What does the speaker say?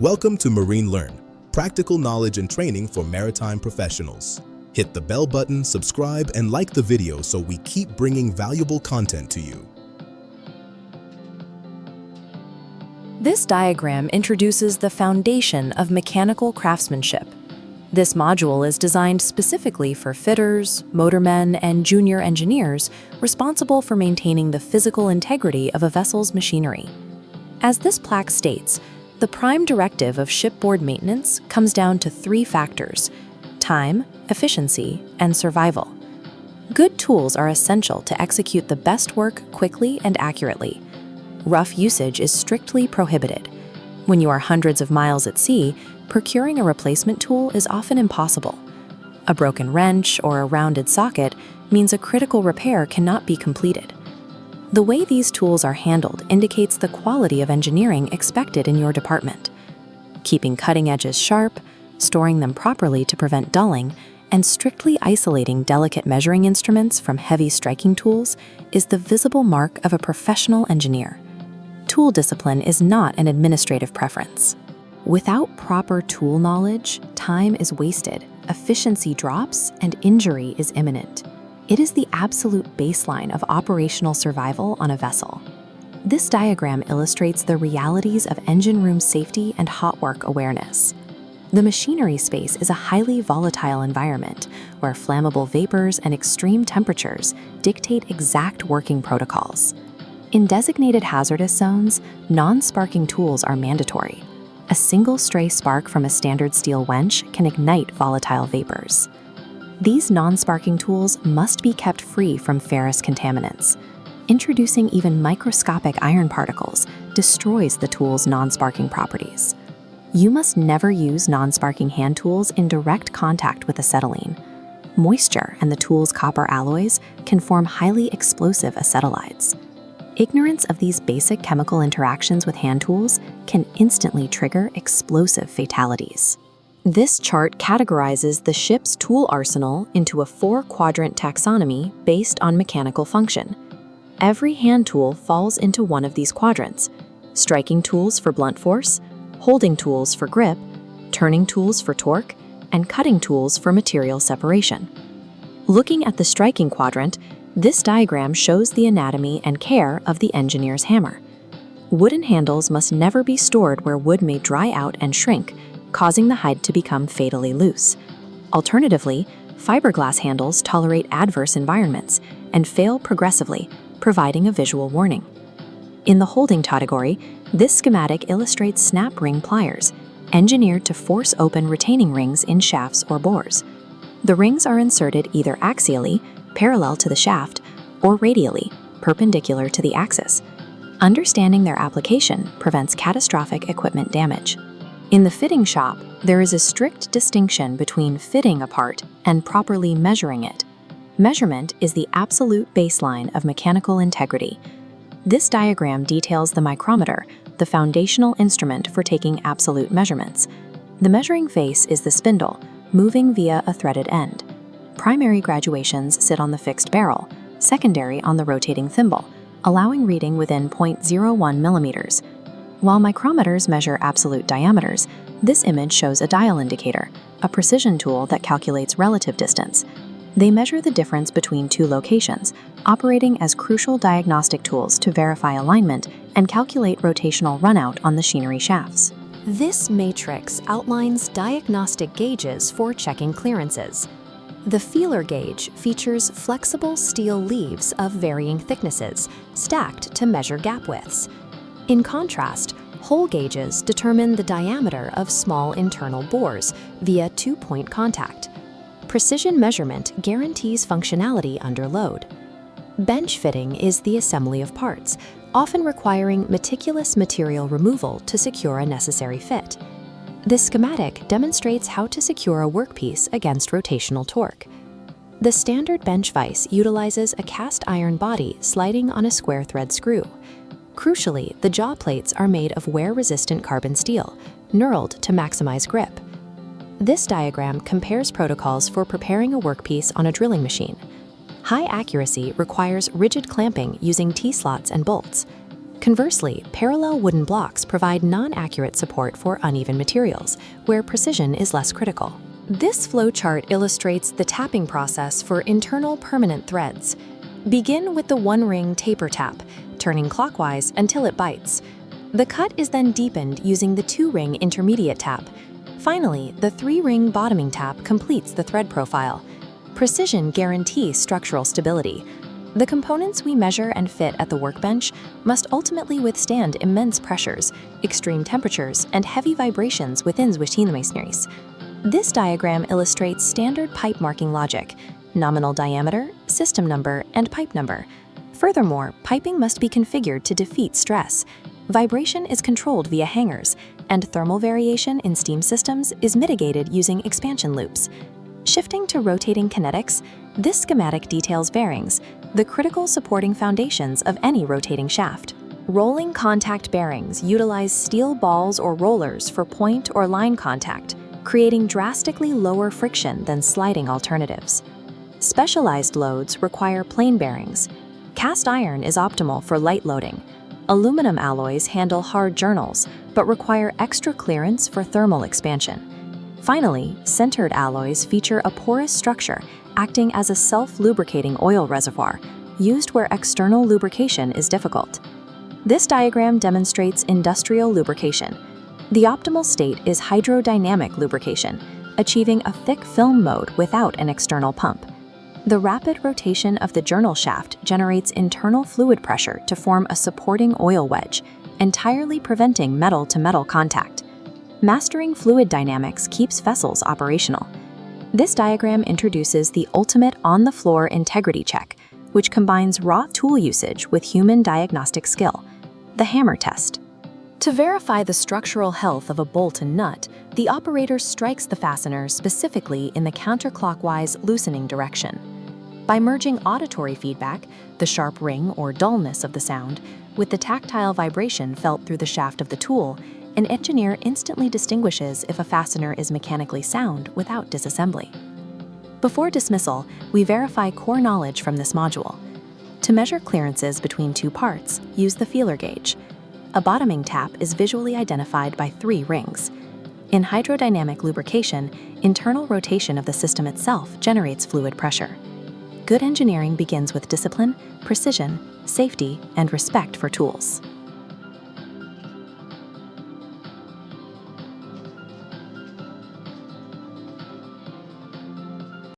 Welcome to Marine Learn, practical knowledge and training for maritime professionals. Hit the bell button, subscribe, and like the video so we keep bringing valuable content to you. This diagram introduces the foundation of mechanical craftsmanship. This module is designed specifically for fitters, motormen, and junior engineers responsible for maintaining the physical integrity of a vessel's machinery. As this plaque states, the prime directive of shipboard maintenance comes down to three factors: time, efficiency, and survival. Good tools are essential to execute the best work quickly and accurately. Rough usage is strictly prohibited. When you are hundreds of miles at sea, procuring a replacement tool is often impossible. A broken wrench or a rounded socket means a critical repair cannot be completed. The way these tools are handled indicates the quality of engineering expected in your department. Keeping cutting edges sharp, storing them properly to prevent dulling, and strictly isolating delicate measuring instruments from heavy striking tools is the visible mark of a professional engineer. Tool discipline is not an administrative preference. Without proper tool knowledge, time is wasted, efficiency drops, and injury is imminent. It is the absolute baseline of operational survival on a vessel. This diagram illustrates the realities of engine room safety and hot work awareness. The machinery space is a highly volatile environment where flammable vapors and extreme temperatures dictate exact working protocols. In designated hazardous zones, non-sparking tools are mandatory. A single stray spark from a standard steel winch can ignite volatile vapors. These non-sparking tools must be kept free from ferrous contaminants. Introducing even microscopic iron particles destroys the tool's non-sparking properties. You must never use non-sparking hand tools in direct contact with acetylene. Moisture and the tool's copper alloys can form highly explosive acetylides. Ignorance of these basic chemical interactions with hand tools can instantly trigger explosive fatalities. This chart categorizes the ship's tool arsenal into a 4-quadrant taxonomy based on mechanical function. Every hand tool falls into one of these quadrants: striking tools for blunt force, holding tools for grip, turning tools for torque, and cutting tools for material separation. Looking at the striking quadrant, this diagram shows the anatomy and care of the engineer's hammer. Wooden handles must never be stored where wood may dry out and shrink, causing the hide to become fatally loose. Alternatively, fiberglass handles tolerate adverse environments and fail progressively, providing a visual warning. In the holding category, this schematic illustrates snap ring pliers, engineered to force open retaining rings in shafts or bores. The rings are inserted either axially, parallel to the shaft, or radially, perpendicular to the axis. Understanding their application prevents catastrophic equipment damage. In the fitting shop, there is a strict distinction between fitting a part and properly measuring it. Measurement is the absolute baseline of mechanical integrity. This diagram details the micrometer, the foundational instrument for taking absolute measurements. The measuring face is the spindle, moving via a threaded end. Primary graduations sit on the fixed barrel, secondary on the rotating thimble, allowing reading within 0.01 millimeters. While micrometers measure absolute diameters, this image shows a dial indicator, a precision tool that calculates relative distance. They measure the difference between two locations, operating as crucial diagnostic tools to verify alignment and calculate rotational runout on the machinery shafts. This matrix outlines diagnostic gauges for checking clearances. The feeler gauge features flexible steel leaves of varying thicknesses, stacked to measure gap widths. In contrast, hole gauges determine the diameter of small internal bores via two-point contact. Precision measurement guarantees functionality under load. Bench fitting is the assembly of parts, often requiring meticulous material removal to secure a necessary fit. This schematic demonstrates how to secure a workpiece against rotational torque. The standard bench vise utilizes a cast iron body sliding on a square thread screw. Crucially, the jaw plates are made of wear-resistant carbon steel, knurled to maximize grip. This diagram compares protocols for preparing a workpiece on a drilling machine. High accuracy requires rigid clamping using T-slots and bolts. Conversely, parallel wooden blocks provide non-accurate support for uneven materials, where precision is less critical. This flowchart illustrates the tapping process for internal permanent threads. Begin with the one-ring taper tap, turning clockwise until it bites. The cut is then deepened using the two-ring intermediate tap. Finally, the three-ring bottoming tap completes the thread profile. Precision guarantees structural stability. The components we measure and fit at the workbench must ultimately withstand immense pressures, extreme temperatures, and heavy vibrations within the masonries. This diagram illustrates standard pipe marking logic: nominal diameter, system number, and pipe number. Furthermore, piping must be configured to defeat stress. Vibration is controlled via hangers, and thermal variation in steam systems is mitigated using expansion loops. Shifting to rotating kinetics, this schematic details bearings, the critical supporting foundations of any rotating shaft. Rolling contact bearings utilize steel balls or rollers for point or line contact, creating drastically lower friction than sliding alternatives. Specialized loads require plain bearings. Cast iron is optimal for light loading. Aluminum alloys handle hard journals, but require extra clearance for thermal expansion. Finally, centered alloys feature a porous structure acting as a self-lubricating oil reservoir, used where external lubrication is difficult. This diagram demonstrates industrial lubrication. The optimal state is hydrodynamic lubrication, achieving a thick film mode without an external pump. The rapid rotation of the journal shaft generates internal fluid pressure to form a supporting oil wedge, entirely preventing metal-to-metal contact. Mastering fluid dynamics keeps vessels operational. This diagram introduces the ultimate on-the-floor integrity check, which combines raw tool usage with human diagnostic skill: the hammer test. To verify the structural health of a bolt and nut, the operator strikes the fastener specifically in the counterclockwise loosening direction. By merging auditory feedback, the sharp ring or dullness of the sound, with the tactile vibration felt through the shaft of the tool, an engineer instantly distinguishes if a fastener is mechanically sound without disassembly. Before dismissal, we verify core knowledge from this module. To measure clearances between two parts, use the feeler gauge. A bottoming tap is visually identified by 3 rings. In hydrodynamic lubrication, internal rotation of the system itself generates fluid pressure. Good engineering begins with discipline, precision, safety, and respect for tools.